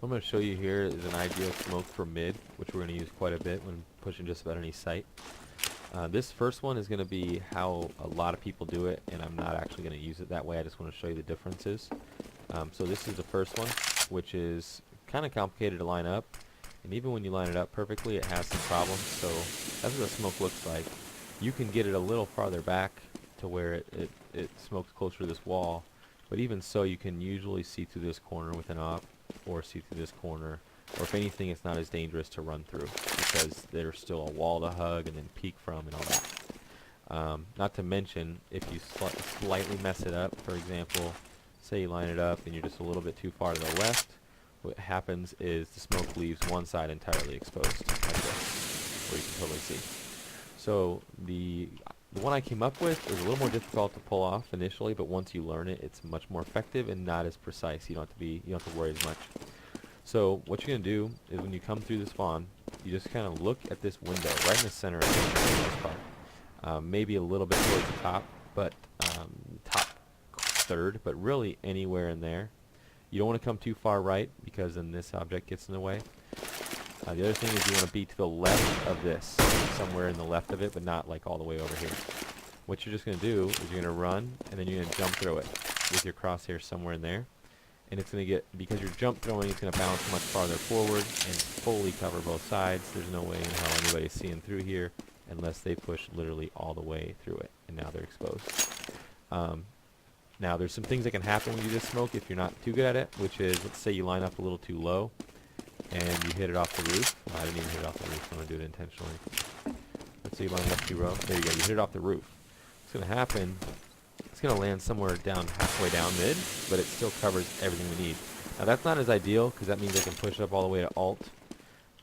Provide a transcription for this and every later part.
What I'm going to show you here is an ideal smoke for mid, which we're going to use quite a bit when pushing just about any site. This first one is going to be how a lot of people do it, and I'm not actually going to use it that way. I just want to show you the differences. So this is the first one, which is kind of complicated to line up, and even when you line it up perfectly, it has some problems. So that's what the smoke looks like. You can get it a little farther back to where it smokes closer to this wall, but even so, you can usually see through this corner with an op, or see through this corner, or if anything, it's not as dangerous to run through because there's still a wall to hug and then peek from and all that. Not to mention, if you slightly mess it up, for example, say you line it up and you're just a little bit too far to the left, what happens is the smoke leaves one side entirely exposed, like this, where you can totally see. So the one I came up with is a little more difficult to pull off initially, but once you learn it, it's much more effective and not as precise. You don't have to worry as much. So what you're gonna do is when you come through the spawn, you just kind of look at this window right in the center of it for the most part. Maybe a little bit towards the top, but top third, but really anywhere in there. You don't want to come too far right because then this object gets in the way. The other thing is you want to be to the left of this, somewhere in the left of it, but not like all the way over here. What you're just going to do is you're going to run, and then you're going to jump through it with your crosshair somewhere in there. And it's going to get, because you're jump throwing, it's going to bounce much farther forward and fully cover both sides. There's no way in hell anybody's seeing through here unless they push literally all the way through it, and now they're exposed. Now there's some things that can happen when you do this smoke if you're not too good at it, which is, let's say you line up a little too low and you hit it off the roof. I didn't even hit it off the roof, I'm going to do it intentionally. Let's say you line it up too low. There you go, you hit it off the roof. What's going to happen, it's going to land somewhere down halfway down mid, but it still covers everything we need. Now that's not as ideal because that means I can push it up all the way to alt,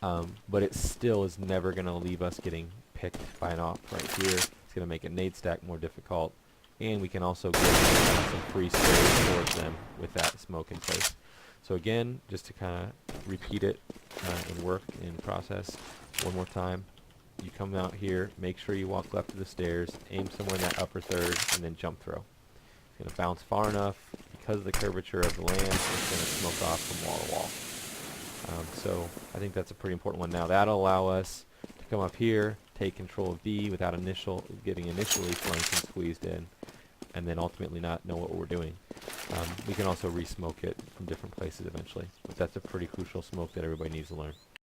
but it still is never going to leave us getting picked by an op right here. It's going to make a nade stack more difficult, and we can also get some free sprays towards them with that smoke in place. So again, just to kind of repeat it and work in process one more time. You come out here, make sure you walk left of the stairs, aim somewhere in that upper third, and then jump throw. It's going to bounce far enough. Because of the curvature of the land, it's going to smoke off from wall to wall. So I think that's a pretty important one. Now that'll allow us to come up here, take control of B without getting initially flanked and squeezed in, and then ultimately not know what we're doing. We can also re-smoke it from different places eventually, but that's a pretty crucial smoke that everybody needs to learn.